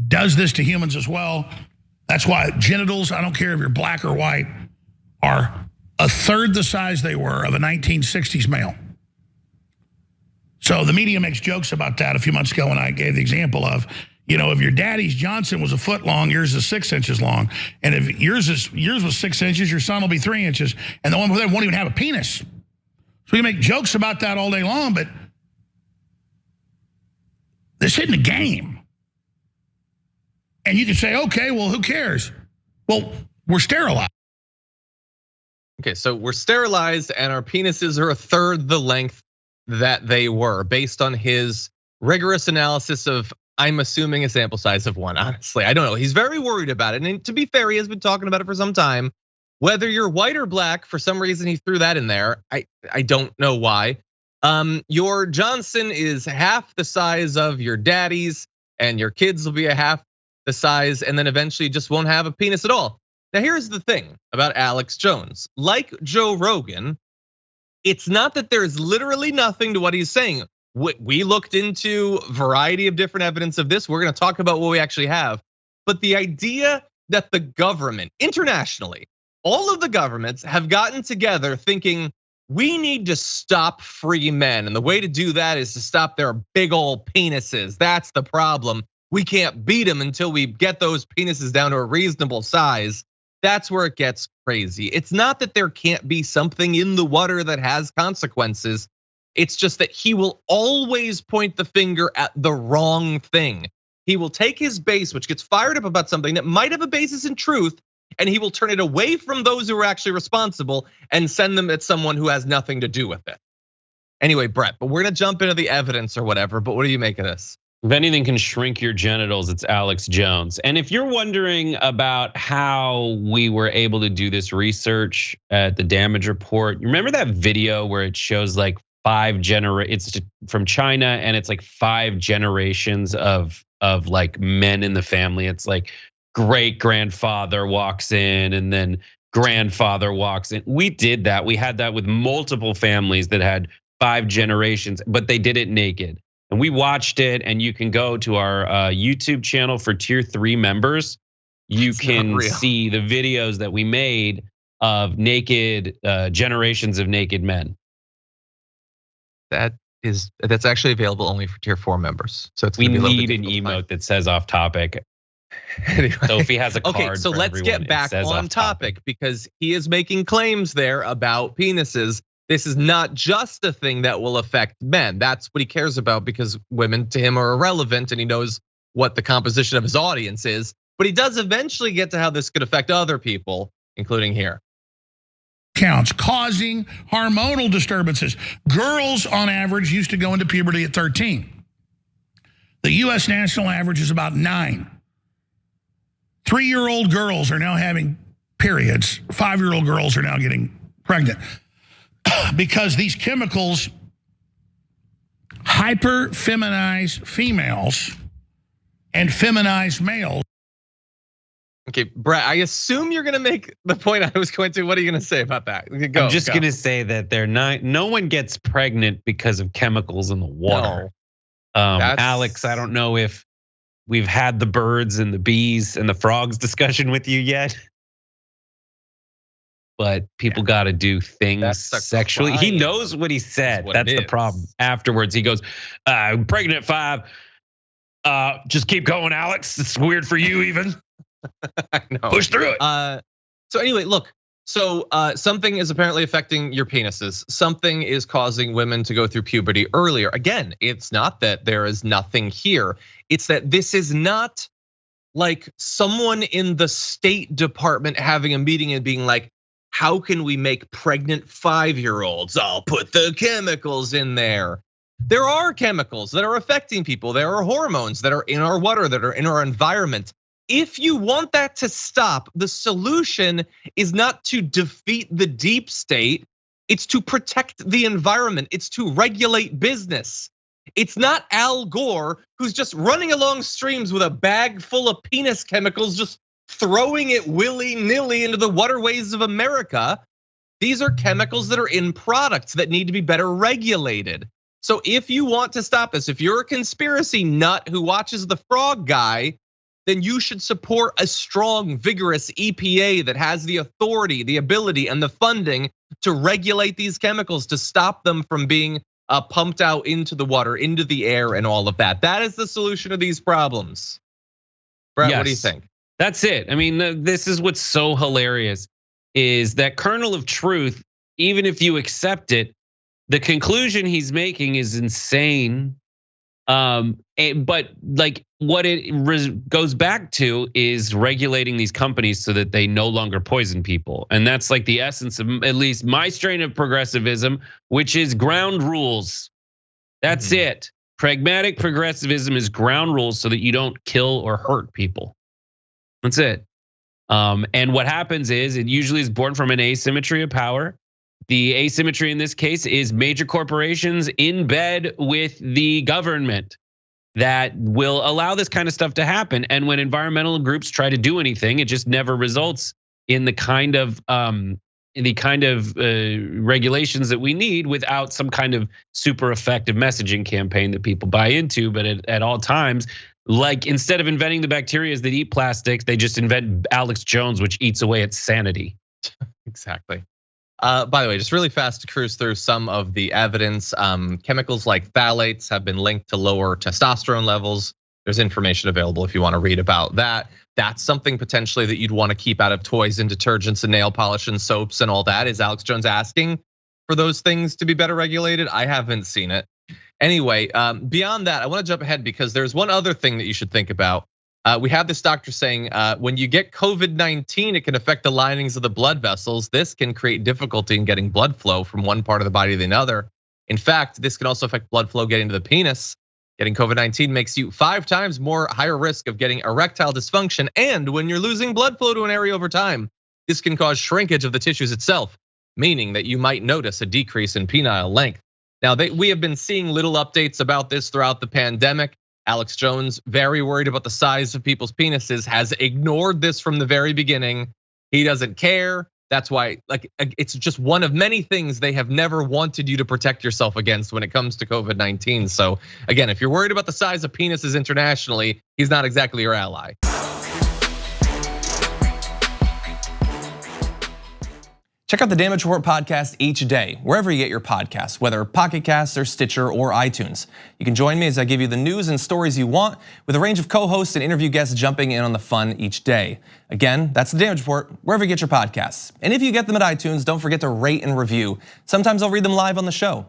does this to humans as well. That's why genitals, I don't care if you're black or white, are a third the size they were of a 1960s male. So the media makes jokes about that a few months ago when I gave the example of, if your daddy's Johnson was a foot long, yours is 6 inches long. And if yours was 6 inches, your son will be 3 inches. And the one with them won't even have a penis. So we make jokes about that all day long, but this isn't a game. And you can say, okay, well, who cares? Well, we're sterilized. Okay, so we're sterilized and our penises are a third the length that they were, based on his rigorous analysis of, I'm assuming, a sample size of 1. Honestly, I don't know. He's very worried about it. And to be fair, he has been talking about it for some time. Whether you're white or black, for some reason he threw that in there. I don't know why. Your Johnson is half the size of your daddy's, and your kids will be a half the size, and then eventually just won't have a penis at all. Now, here's the thing about Alex Jones. Like Joe Rogan, it's not that there's literally nothing to what he's saying. We looked into a variety of different evidence of this. We're gonna talk about what we actually have. But the idea that the government, internationally, all of the governments have gotten together thinking, we need to stop free men. And the way to do that is to stop their big old penises. That's the problem. We can't beat them until we get those penises down to a reasonable size. That's where it gets crazy. It's not that there can't be something in the water that has consequences. It's just that he will always point the finger at the wrong thing. He will take his base, which gets fired up about something that might have a basis in truth, and he will turn it away from those who are actually responsible and send them at someone who has nothing to do with it. Anyway, Brett, but we're gonna jump into the evidence or whatever, but what do you make of this? If anything can shrink your genitals, it's Alex Jones. And if you're wondering about how we were able to do this research at the damage report, you remember that video where it shows like it's from China, and it's like 5 generations of like men in the family. It's like great grandfather walks in and then grandfather walks in. We did that. We had that with multiple families that had 5 generations, but they did it naked. And we watched it, and you can go to our YouTube channel for tier 3 members. You can see the videos that we made of naked generations of naked men. That's actually available only for tier 4 members. So we need an emote that says off topic. Anyway. Sophie has a card. Okay, so let's get back on topic because he is making claims there about penises. This is not just a thing that will affect men. That's what he cares about because women to him are irrelevant and he knows what the composition of his audience is. But he does eventually get to how this could affect other people, including here. Counts, causing hormonal disturbances. Girls on average used to go into puberty at 13. The US national average is about 9. 3-year-old girls are now having periods. 5-year-old girls are now getting pregnant. Because these chemicals hyper-feminize females and feminize males. Okay, Brett, I assume you're gonna make the point I was going to. What are you gonna say about that? I'm just gonna say that no one gets pregnant because of chemicals in the water. No, Alex, I don't know if we've had the birds and the bees and the frogs discussion with you yet. But people got to do things sexually. He knows what he said. That's the problem. Afterwards, he goes, "I'm pregnant at 5. Just keep going, Alex. It's weird for you, even. I know. Push through it." So anyway, look. So something is apparently affecting your penises. Something is causing women to go through puberty earlier. Again, it's not that there is nothing here. It's that this is not like someone in the State Department having a meeting and being like, how can we make pregnant 5-year-olds? I'll put the chemicals in there. There are chemicals that are affecting people. There are hormones that are in our water, that are in our environment. If you want that to stop, the solution is not to defeat the deep state. It's to protect the environment. It's to regulate business. It's not Al Gore who's just running along streams with a bag full of penis chemicals, just throwing it willy-nilly into the waterways of America. These are chemicals that are in products that need to be better regulated. So if you want to stop this, if you're a conspiracy nut who watches the frog guy, then you should support a strong, vigorous EPA that has the authority, the ability, and the funding to regulate these chemicals, to stop them from being pumped out into the water, into the air, and all of that. That is the solution to these problems. Brett, what do you think? That's it. I mean, this is what's so hilarious, is that kernel of truth, even if you accept it, the conclusion he's making is insane. But like what it goes back to is regulating these companies so that they no longer poison people. And that's like the essence of at least my strain of progressivism, which is ground rules. That's it. Pragmatic progressivism is ground rules so that you don't kill or hurt people. That's it. And what happens is it usually is born from an asymmetry of power. The asymmetry in this case is major corporations in bed with the government that will allow this kind of stuff to happen. And when environmental groups try to do anything, it just never results in the kind of regulations that we need without some kind of super effective messaging campaign that people buy into. But at all times, like instead of inventing the bacteria that eat plastics, they just invent Alex Jones, which eats away at sanity. Exactly. By the way, just really fast to cruise through some of the evidence. Chemicals like phthalates have been linked to lower testosterone levels. There's information available if you want to read about that. That's something potentially that you'd want to keep out of toys and detergents and nail polish and soaps and all that. Is Alex Jones asking for those things to be better regulated? I haven't seen it. Anyway, beyond that, I want to jump ahead because there's one other thing that you should think about. We have this doctor saying when you get COVID-19, it can affect the linings of the blood vessels. This can create difficulty in getting blood flow from one part of the body to another. In fact, this can also affect blood flow getting to the penis. Getting COVID-19 makes you 5 times more higher risk of getting erectile dysfunction. And when you're losing blood flow to an area over time, this can cause shrinkage of the tissues itself, meaning that you might notice a decrease in penile length. Now, we have been seeing little updates about this throughout the pandemic. Alex Jones, very worried about the size of people's penises, has ignored this from the very beginning. He doesn't care. That's why, like, it's just one of many things they have never wanted you to protect yourself against when it comes to COVID-19. So again, if you're worried about the size of penises internationally, he's not exactly your ally. Check out the Damage Report podcast each day, wherever you get your podcasts, whether Pocket Casts or Stitcher or iTunes. You can join me as I give you the news and stories you want, with a range of co-hosts and interview guests jumping in on the fun each day. Again, that's the Damage Report, wherever you get your podcasts. And if you get them at iTunes, don't forget to rate and review. Sometimes I'll read them live on the show.